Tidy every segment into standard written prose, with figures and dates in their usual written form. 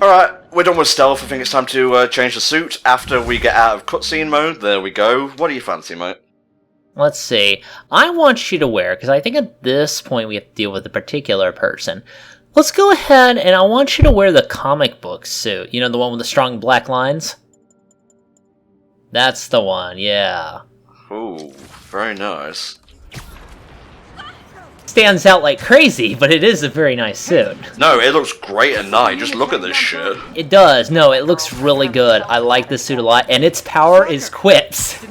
Alright, we're done with stealth. I think it's time to change the suit after we get out of cutscene mode. There we go. What do you fancy, mate? Let's see. I want you to wear, because I think at this point we have to deal with a particular person. Let's go ahead and I want you to wear the comic book suit. You know, the one with the strong black lines? That's the one, yeah. Ooh, very nice. Stands out like crazy, but it is a very nice suit. No, it looks great at night. Just look at this shit. It does. No, it looks really good. I like this suit a lot, and its power is quips.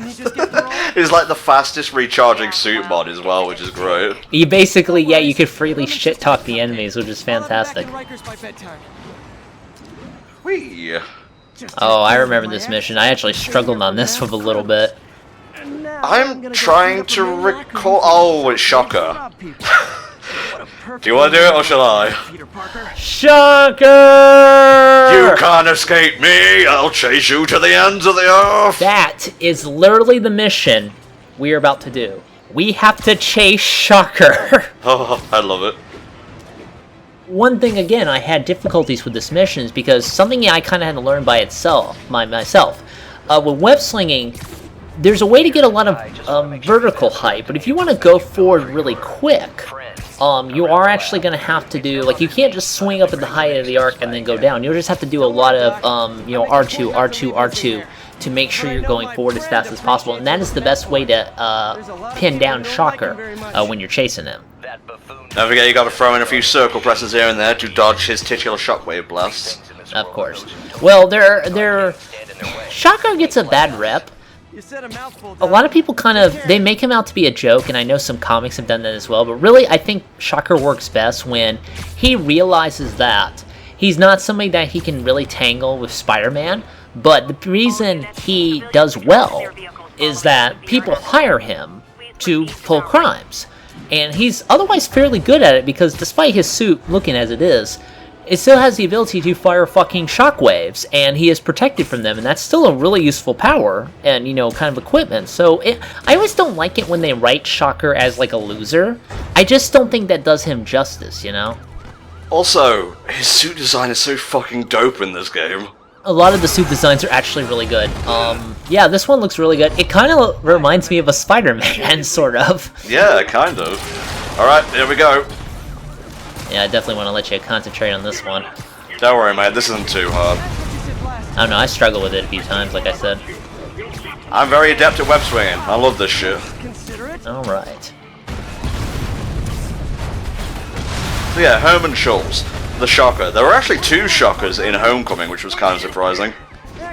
It's like the fastest recharging suit mod as well, which is great. You basically, yeah, you could freely shit-talk the enemies, which is fantastic. Whee! Oh, I remember this mission. I actually struggled on this one a little bit. I'm trying to recall... Oh, it's Shocker. Do you want to do it, or shall I? Shocker! You can't escape me! I'll chase you to the ends of the earth! That is literally the mission we are about to do. We have to chase Shocker. Oh, I love it. One thing, again, I had difficulties with this mission is because something I kind of had to learn by myself. With web slinging, there's a way to get a lot of vertical height, but if you want to go forward really quick, you are actually going to have to do, like, you can't just swing up at the height of the arc and then go down. You'll just have to do a lot of, R2, R2, R2 to make sure you're going forward as fast as possible, and that is the best way to pin down Shocker when you're chasing him. Don't forget you got to throw in a few circle presses here and there to dodge his titular shockwave blasts. Of course. Well, Shocker gets a bad rep. A lot of people they make him out to be a joke, and I know some comics have done that as well, but really I think Shocker works best when he realizes that he's not somebody that he can really tangle with Spider-Man, but the reason he does well is that people hire him to pull crimes. And he's otherwise fairly good at it because despite his suit looking as it is, it still has the ability to fire fucking shockwaves, and he is protected from them, and that's still a really useful power and, kind of equipment. So I always don't like it when they write Shocker as like a loser. I just don't think that does him justice, Also, his suit design is so fucking dope in this game. A lot of the suit designs are actually really good. Yeah, this one looks really good. It kind of reminds me of a Spider-Man, sort of. Yeah, kind of. Alright, here we go. Yeah, I definitely want to let you concentrate on this one. Don't worry, mate, this isn't too hard. I don't know, I struggled with it a few times, like I said. I'm very adept at web swinging. I love this shit. Alright. So yeah, Herman Schultz, the Shocker. There were actually two Shockers in Homecoming, which was kind of surprising.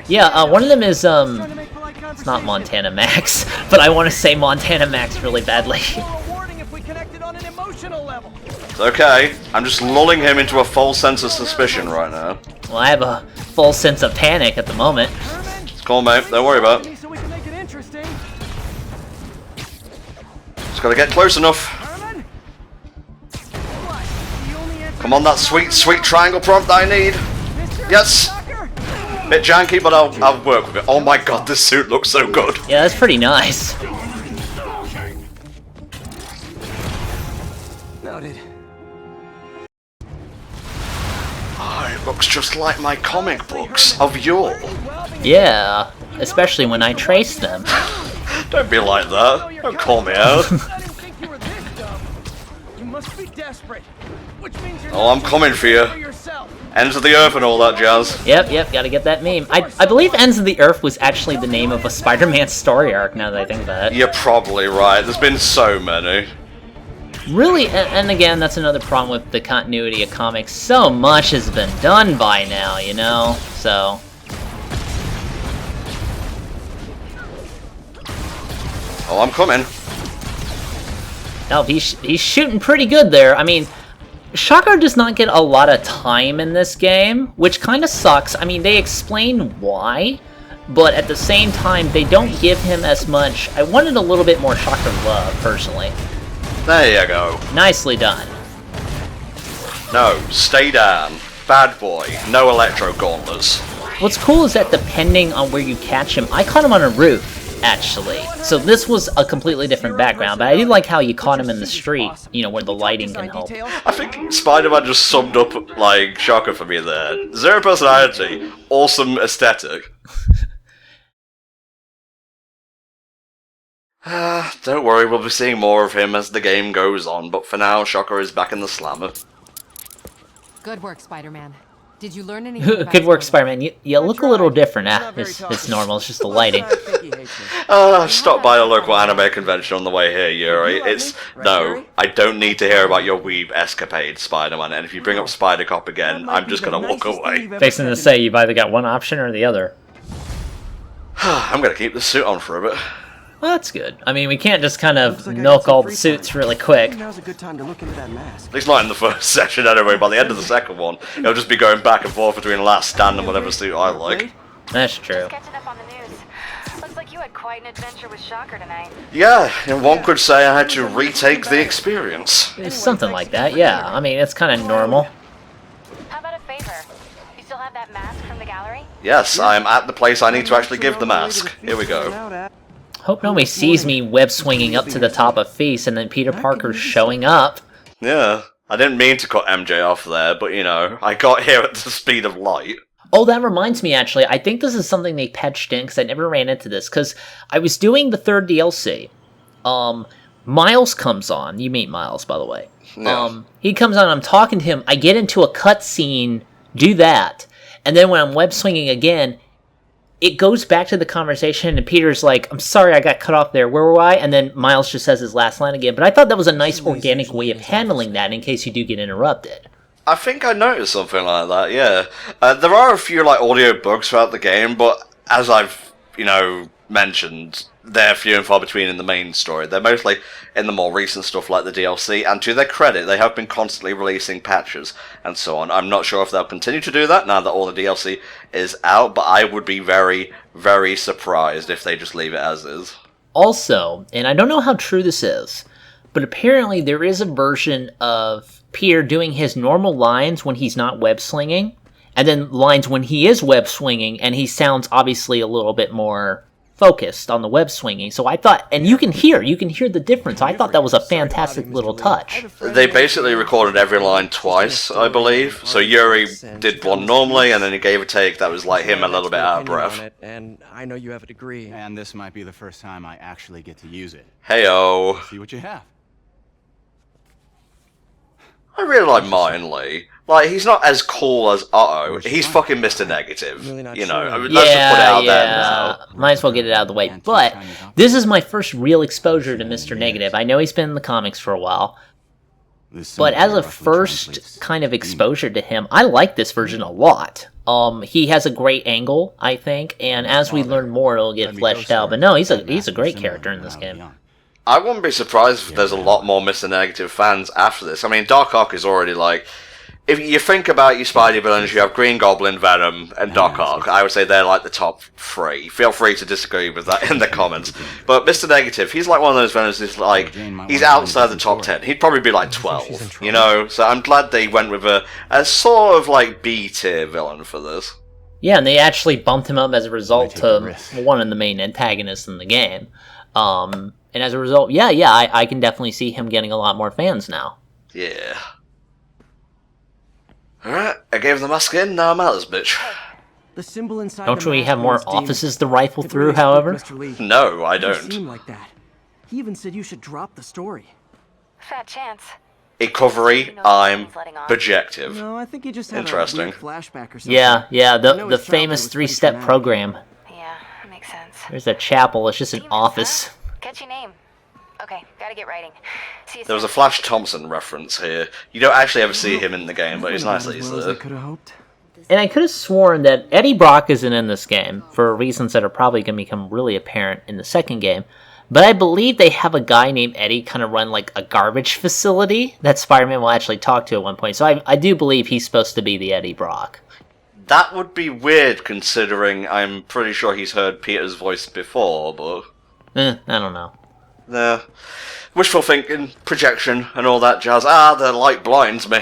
Yeah, one of them is, it's not Montana Max, but I want to say Montana Max really badly. It's okay, I'm just lulling him into a false sense of suspicion right now. Well, I have a full sense of panic at the moment. It's cool, mate, don't worry about it. Just gotta get close enough. Come on, that sweet, sweet triangle prompt that I need. Yes! Bit janky, but I'll work with it. Oh my god, this suit looks so good. Yeah, that's pretty nice. Noted. Oh, it looks just like my comic books of yore. Yeah, especially when I trace them. Don't be like that. Don't call me out. Oh, I'm coming for you. Ends of the Earth and all that jazz. Yep, gotta get that meme. I believe Ends of the Earth was actually the name of a Spider-Man story arc, now that I think about it. You're probably right. There's been so many. Really, and again, that's another problem with the continuity of comics. So much has been done by now, so... Oh, I'm coming. No, he's shooting pretty good there. I mean, Shocker does not get a lot of time in this game, which kind of sucks. I mean, they explain why, but at the same time, they don't give him as much. I wanted a little bit more Shocker love, personally. There you go. Nicely done. No, stay down. Bad boy. No electro gauntlets. What's cool is that depending on where you catch him, I caught him on a roof. actually. So this was a completely different background, but I do like how you caught him in the street, you know, where the lighting can help. I think Spider-Man just summed up, like, Shocker for me there. Zero personality, awesome aesthetic. Don't worry, we'll be seeing more of him as the game goes on, but for now, Shocker is back in the slammer. Good work, Spider-Man. Did you learn anything about Good work, Spider-Man. You look a little different. It's normal. It's just the lighting. Stop by the local anime convention on the way here, Yuri. No, I don't need to hear about your weeb escapade, Spider-Man, and if you bring up Spider-Cop again, I'm just gonna walk away. Fixing to say, you've either got one option or the other. I'm gonna keep the suit on for a bit. Well, that's good. I mean, we can't just kind of milk all the suits really quick. Now's a good time to look into that mask. At least not in the first session anyway. By the end of the second one, it'll just be going back and forth between Last Stand and whatever suit I like. That's true. Just catching up on the news. Looks like you had quite an adventure with Shocker tonight. Yeah, and one could say I had to retake the experience. It's something like that, yeah. I mean, it's kind of normal. How about a favor? You still have that mask from the gallery? Yes, I am at the place I need to actually give the mask. Here we go. Hope nobody sees me web-swinging up to the top of Feast and then Peter Parker's showing up. Yeah, I didn't mean to cut MJ off there, but you know, I got here at the speed of light. Oh, that reminds me, actually, I think this is something they patched in, because I never ran into this, because I was doing the third DLC. Miles comes on. You meet Miles, by the way. Yeah. He comes on, I'm talking to him, I get into a cutscene, do that, and then when I'm web-swinging again, it goes back to the conversation, and Peter's like, I'm sorry I got cut off there, where were I? And then Miles just says his last line again. But I thought that was a nice organic way of handling that in case you do get interrupted. I think I noticed something like that, yeah. There are a few, like, audio bugs throughout the game, but as I've, you know, mentioned, they're few and far between in the main story. They're mostly in the more recent stuff like the DLC, and to their credit, they have been constantly releasing patches and so on. I'm not sure if they'll continue to do that now that all the DLC is out, but I would be very, very surprised if they just leave it as is. Also, and I don't know how true this is, but apparently there is a version of Peter doing his normal lines when he's not web-slinging, and then lines when he is web-swinging, and he sounds obviously a little bit more focused on the web swinging. So I thought, and you can hear the difference. I thought that was a fantastic little touch. They basically recorded every line twice, I believe. So Yuri did one normally, and then he gave a take that was like him a little bit out of breath. And I know you have a degree. And this might be the first time I actually get to use it. Heyo. See what you have. I really like Martin Lee. Like, he's not as cool as Uh-oh. He's fucking Mr. Negative. You know, I mean, let's just put it out there now. Might as well get it out of the way. But this is my first real exposure to Mr. Negative. I know he's been in the comics for a while. But as a first kind of exposure to him, I like this version a lot. He has a great angle, I think, and as we learn more, it'll get fleshed out. But no, he's a great character in this game. I wouldn't be surprised if there's a lot more Mr. Negative fans after this. I mean, Doc Ock is already like... If you think about your Spidey villains, you have Green Goblin, Venom, and Doc Ock. I would say they're like the top three. Feel free to disagree with that in the comments. But Mr. Negative, he's like one of those villains who's like... He's outside the top 10. He'd probably be like 12, you know? So I'm glad they went with a sort of like B-tier villain for this. Yeah, and they actually bumped him up as a result to one of the main antagonists in the game. And as a result, I can definitely see him getting a lot more fans now. Yeah. Alright, I gave the mask in, now I'm out of this bitch. The symbol inside Don't we have more offices to rifle through, however? No, I don't. Seem like that. He even said you should drop the story. Fat chance. Recovery, I'm projective. No, I think he just had Interesting. a weird flashback or something. Yeah, the famous three-step program. Yeah, that makes sense. There's a chapel, it's just an office. Catchy name. Okay, gotta get writing. See you There was a soon. Flash Thompson reference here. You don't actually ever see him in the game, but it's nice that he's there. Could have hoped. And I could have sworn that Eddie Brock isn't in this game, for reasons that are probably going to become really apparent in the second game. But I believe they have a guy named Eddie kind of run like a garbage facility that Spider-Man will actually talk to at one point. So I do believe he's supposed to be the Eddie Brock. That would be weird, considering I'm pretty sure he's heard Peter's voice before, but... I don't know. Wishful thinking, projection, and all that jazz. Ah, the light blinds me.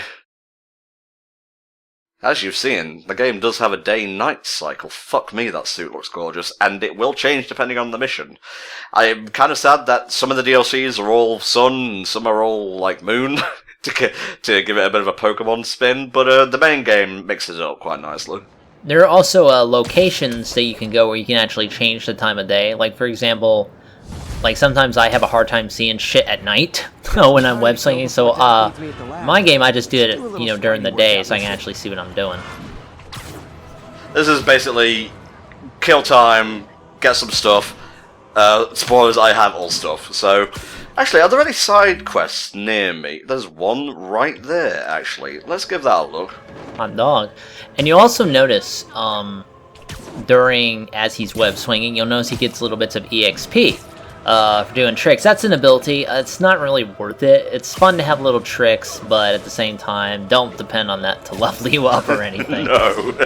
As you've seen, the game does have a day-night cycle. Fuck me, that suit looks gorgeous, and it will change depending on the mission. I'm kind of sad that some of the DLCs are all sun, and some are all, like, moon, to give it a bit of a Pokemon spin, but the main game mixes it up quite nicely. There are also locations that you can go where you can actually change the time of day. Like, for example, like, sometimes I have a hard time seeing shit at night when I'm web slinging, so, my game, I just do it, you know, during the day, so I can actually see what I'm doing. This is basically kill time, get some stuff. Spoilers, I have all stuff. So, actually, are there any side quests near me? There's one right there, actually. Let's give that a look. Hot dog. And you also notice, as he's web swinging, you'll notice he gets little bits of EXP. For doing tricks. That's an ability. It's not really worth it. It's fun to have little tricks, but at the same time, don't depend on that to level you up or anything. No.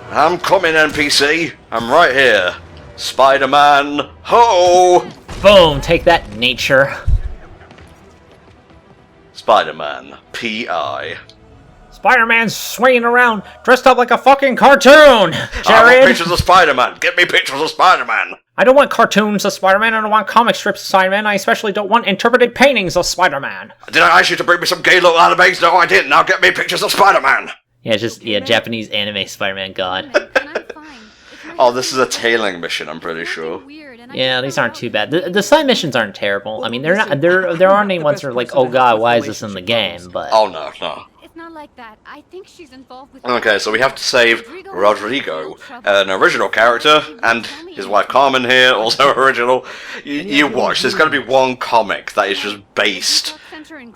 I'm coming, NPC. I'm right here. Spider-Man. Ho! Boom! Take that, nature. Spider-Man. P.I. Spider-Man's swinging around, dressed up like a fucking cartoon! I Jared! want pictures of Spider-Man. Get me pictures of Spider-Man. I don't want cartoons of Spider-Man, I don't want comic strips of Spider-Man, I especially don't want interpreted paintings of Spider-Man. Did I ask you to bring me some gay little animes? No, I didn't. Now get me pictures of Spider-Man. Yeah, just, Japanese anime Spider-Man god. Oh, this is a tailing mission, I'm pretty sure. Yeah, these aren't too bad. The side missions aren't terrible. I mean, they're not, there aren't any ones that are like, oh god, why is this in the game, but... Oh, no. It's not like that. I think she's involved with... Okay, so we have to save Rodrigo, an original character, and his wife Carmen here, also original. You watch, there's going to be one comic that is just based...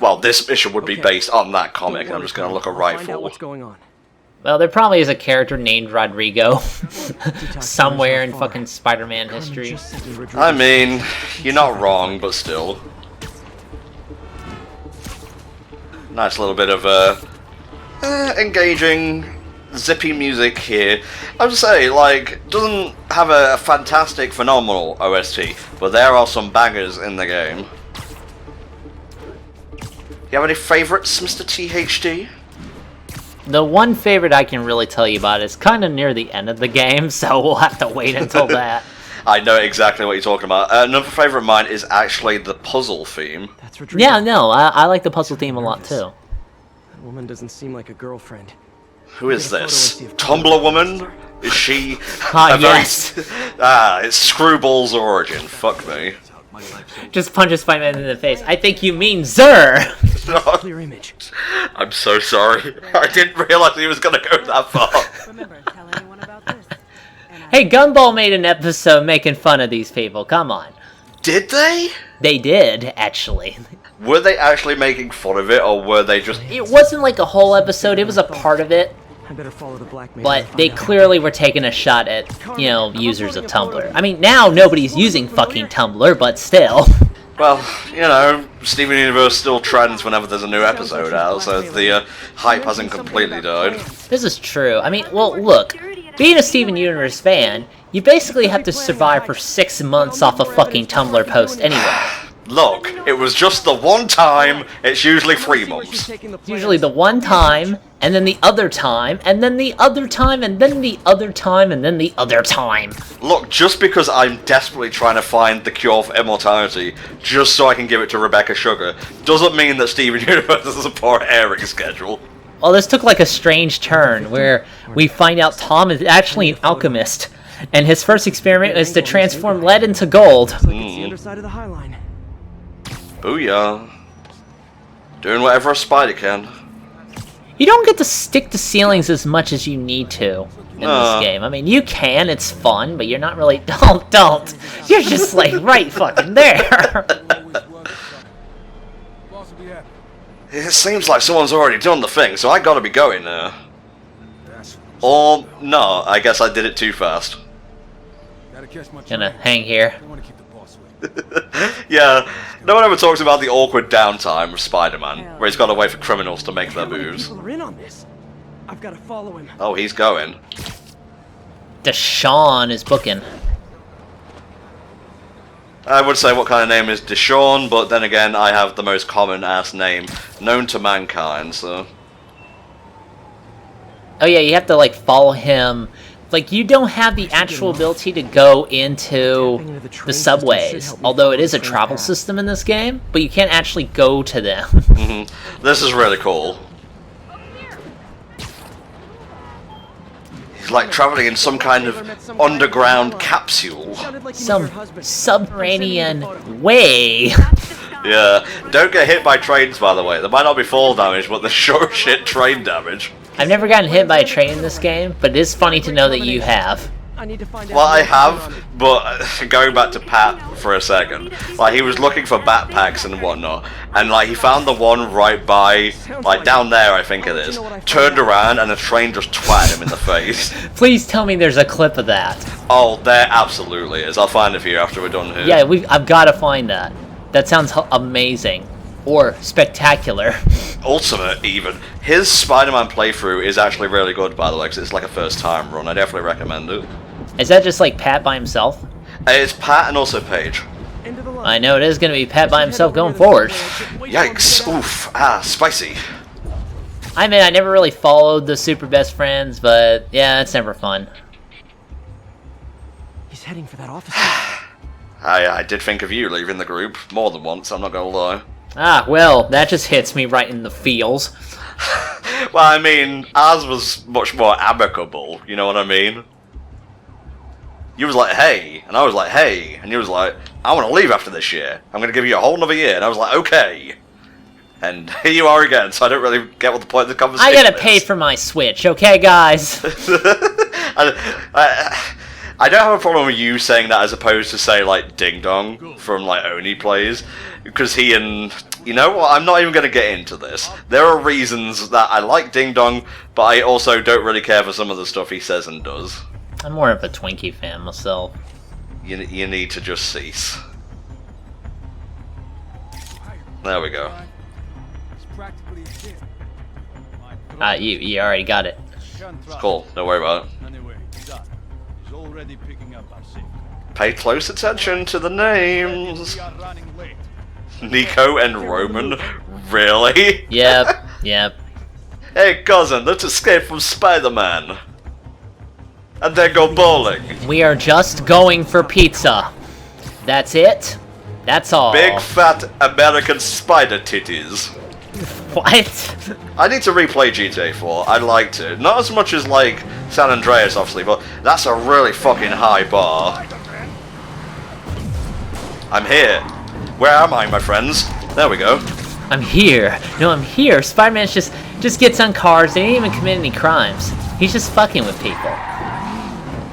Well, this mission would be based on that comic, and I'm just going to look a rifle. What's going on? Well, there probably is a character named Rodrigo somewhere in fucking Spider-Man history. I mean, you're not wrong, but still. Nice little bit of engaging, zippy music here. I would say, like, doesn't have a fantastic, phenomenal OST, but there are some bangers in the game. You have any favourites, Mr. THD? The one favorite I can really tell you about is kind of near the end of the game, so we'll have to wait until that. I know exactly what you're talking about. Another favourite of mine is actually the puzzle theme. That's Rodrigo. Yeah, no, I like the puzzle theme a lot too. That woman doesn't seem like a girlfriend. Who is this? Tumblr woman? Is she... Ah, yes! It's Screwball's origin. Fuck me. Just punches Spider-Man in the face. I think you mean Zer! Clear image. I'm so sorry. I didn't realize he was going to go that far. Remember, tell anyone about this. Hey, Gumball made an episode making fun of these people, come on. Did they? They did, actually. Were they actually making fun of it, or were they just... It wasn't like a whole episode, it was a part of it. I better follow the blackmailer. But they clearly were taking a shot at, you know, users of Tumblr. I mean, now nobody's using fucking Tumblr, but still. Well, you know, Steven Universe still trends whenever there's a new episode out, so the hype hasn't completely died. This is true. I mean, well, look. Being a Steven Universe fan, you basically have to survive for 6 months off a fucking Tumblr post anyway. Look, it was just the one time, it's usually 3 months. It's usually the one time, and then the other time, and then the other time, and then the other time, and then the other time. Look, just because I'm desperately trying to find the cure for immortality, just so I can give it to Rebecca Sugar, doesn't mean that Steven Universe has a poor airing schedule. Well, this took like a strange turn, where we find out Tom is actually an alchemist, and his first experiment is to transform lead into gold. It's the underside of the High Line. Booyah. Doing whatever a spider can. You don't get to stick to ceilings as much as you need to in this game. I mean, you can, it's fun, but you're not really... Don't! You're just like right fucking there! It seems like someone's already done the thing, so I gotta be going now. Or, no, I guess I did it too fast. Gonna hang here. Yeah, no one ever talks about the awkward downtime of Spider-Man, where he's got to wait for criminals to make their moves. People are in on this. I've got to follow him. Oh, he's going. Deshaun is booking. I would say what kind of name is Deshaun, but then again, I have the most common-ass name known to mankind, so... Oh yeah, you have to like follow him. Like you don't have the actual ability to go into the subways, although it is a travel system in this game, but you can't actually go to them. This is really cool. He's like traveling in some kind of underground capsule. Some subterranean way. Yeah, don't get hit by trains, by the way. There might not be fall damage, but there's sure shit train damage. I've never gotten hit by a train in this game, but it is funny to know that you have. Well, I have, but going back to Pat for a second, like he was looking for backpacks and whatnot, and like he found the one right by, like down there I think it is, turned around and the train just twatted him in the face. Please tell me there's a clip of that. Oh, there absolutely is. I'll find it for you after we're done here. Yeah, I've got to find that. That sounds amazing. Or spectacular. Ultimate, even. His Spider-Man playthrough is actually really good, by the way, because it's like a first-time run. I definitely recommend it. Is that just like Pat by himself? It's Pat and also Paige. I know it is going to be Pat by himself going forward. Yikes. Oof. Spicy. I mean, I never really followed the Super Best Friends, but yeah, it's never fun. He's heading for that office. I did think of you leaving the group more than once, I'm not gonna lie. Ah, well, that just hits me right in the feels. Well, I mean, ours was much more amicable, you know what I mean? You was like, hey, and I was like, hey, and you was like, I want to leave after this year. I'm going to give you a whole nother year, and I was like, okay. And here you are again, so I don't really get what the point of the conversation is. I gotta pay for my Switch, okay, guys? I don't have a problem with you saying that as opposed to, say, like, Ding Dong from, like, Oni Plays. Because he and... You know what? I'm not even going to get into this. There are reasons that I like Ding Dong, but I also don't really care for some of the stuff he says and does. I'm more of a Twinkie fan myself. You need to just cease. There we go. You already got it. It's cool. Don't worry about it. Pay close attention to the names. Nico and Roman? Really? Yep, yep. Hey cousin, let's escape from Spider-Man. And then go bowling. We are just going for pizza. That's it? That's all. Big fat American spider titties. What? I need to replay GTA 4. I'd like to. Not as much as, like, San Andreas, obviously, but that's a really fucking high bar. I'm here. Where am I, my friends? There we go. I'm here. No, I'm here. Spider-Man just gets on cars. They didn't even commit any crimes. He's just fucking with people.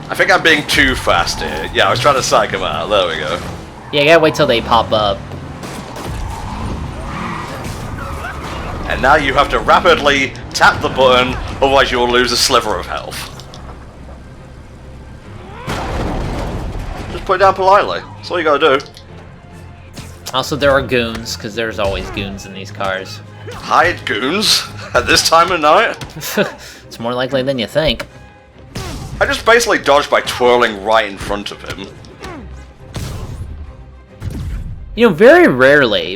I think I'm being too fast here. Yeah, I was trying to psych him out. There we go. Yeah, you gotta wait till they pop up. And now you have to rapidly tap the button, otherwise you will lose a sliver of health. Just put it down politely. That's all you gotta do. Also, there are goons, because there's always goons in these cars. Hide goons at this time of night? It's more likely than you think. I just basically dodged by twirling right in front of him. You know, very rarely,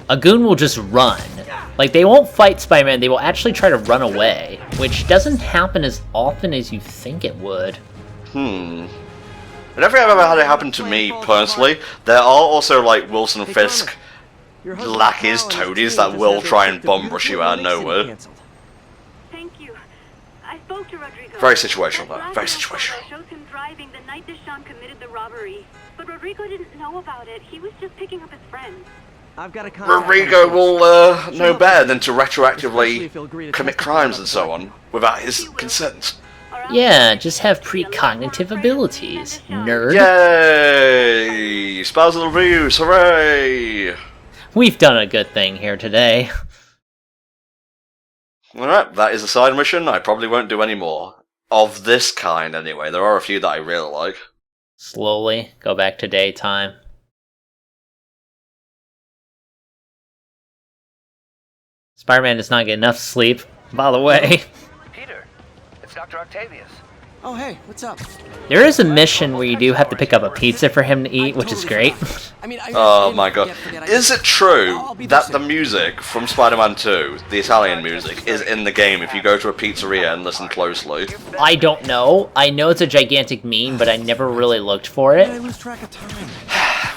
a goon will just run. Like, they won't fight Spider-Man, they will actually try to run away, which doesn't happen as often as you think it would. I don't think I've ever had it happen to me, personally. There are also, like, Wilson Fisk lackeys, toadies, that will try and bum rush you out of nowhere. Thank you. I spoke to Rodrigo. Very situational, though. Very situational. Shows him driving the night Deshaun committed the robbery. But Rodrigo didn't know about it. He was just picking up his friend. I've got a Rodrigo will know better than to retroactively commit crimes and so on without his consent. Yeah, just have precognitive abilities, nerd. Yay! Spousal reviews, hooray! We've done a good thing here today. Alright, that is a side mission. I probably won't do any more. Of this kind, anyway. There are a few that I really like. Slowly go back to daytime. Spider-Man does not get enough sleep, by the way. Peter, it's Dr. Octavius. Oh, hey, what's up? There is a mission where you do have to pick up a pizza for him to eat, which is great. I mean, Oh my god. Is it true that the music from Spider-Man 2, the Italian music, is in the game if you go to a pizzeria and listen closely? I don't know. I know it's a gigantic meme, but I never really looked for I it. lose track of time.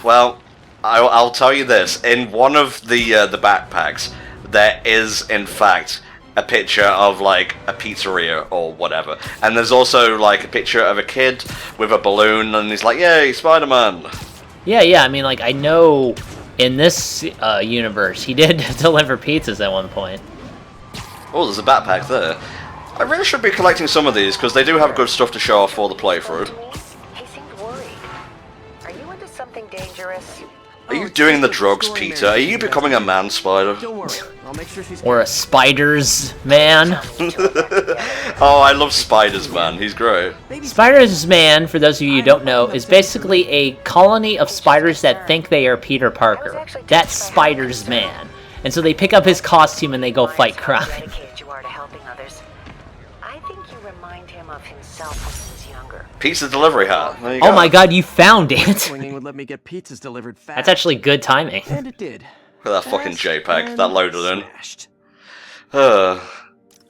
Well, I'll tell you this. In one of the backpacks, there is, in fact, a picture of, like, a pizzeria or whatever. And there's also, like, a picture of a kid with a balloon, and he's like, yay, Spider-Man! Yeah, I mean, like, I know in this universe, he did deliver pizzas at one point. Oh, there's a backpack there. I really should be collecting some of these, because they do have good stuff to show off for the playthrough. He seemed worried. Are you into something dangerous? Are you doing the drugs, Peter? Are you becoming a man spider? Don't worry, I'll make sure she's... Or a spiders man. Oh, I love Spiders, man. He's great. Spiders man, for those of you who don't know, is basically a colony of spiders that think they are Peter Parker. That's Spiders man. And so they pick up his costume and they go fight crime. Dedicated you are to helping others. I think you remind him of himself when he was younger. Pizza delivery hat. There you Oh go. my god, you found it! Swinging would let me get pizzas delivered fast. That's actually good timing. And it did. Look at that fucking JPEG that loaded in. Smashed.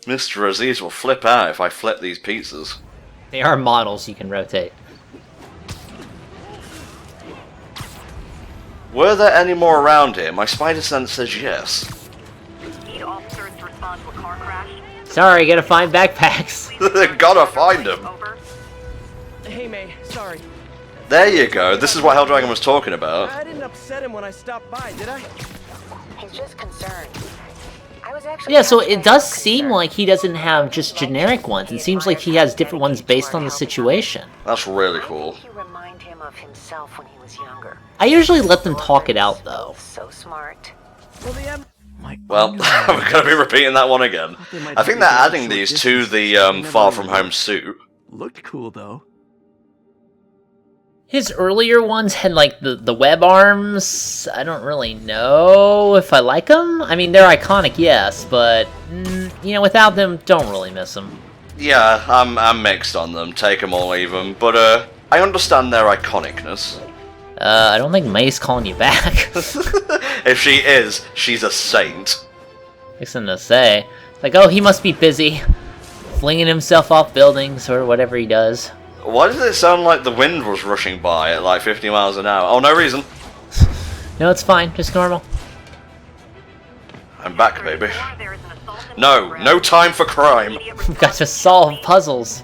Mr. Aziz will flip out if I flip these pizzas. They are models you can rotate. Were there any more around here? My spider sense says yes. Need officers to respond to a car crash. Sorry, gotta find backpacks. Gotta find them. Over. Hey, May, sorry. There you go. This is what Helldragon was talking about. I didn't upset him when I stopped by, did I? He's just concerned. I was actually Yeah, so kind of it does concerned. seem like he doesn't have just generic ones. It seems like he has different ones based on the situation. That's really I cool. think you remind him of himself when he was younger. I usually let them talk it out, though. So smart. Well, the M... My Well, we're gonna be repeating that one again. I think they're adding these to the Far From Home suit. Looked cool, though. His earlier ones had, like, the web arms. I don't really know if I like them. I mean, they're iconic, yes, but, you know, without them, don't really miss them. Yeah, I'm mixed on them. Take them or leave them. But I understand their iconicness. I don't think May's calling you back. If she is, she's a saint. Something to say. Like, oh, he must be busy flinging himself off buildings or whatever he does. Why does it sound like the wind was rushing by at like 50 miles an hour? Oh, no reason. No, it's fine. Just normal. I'm back, baby. No time for crime. We've got to solve puzzles.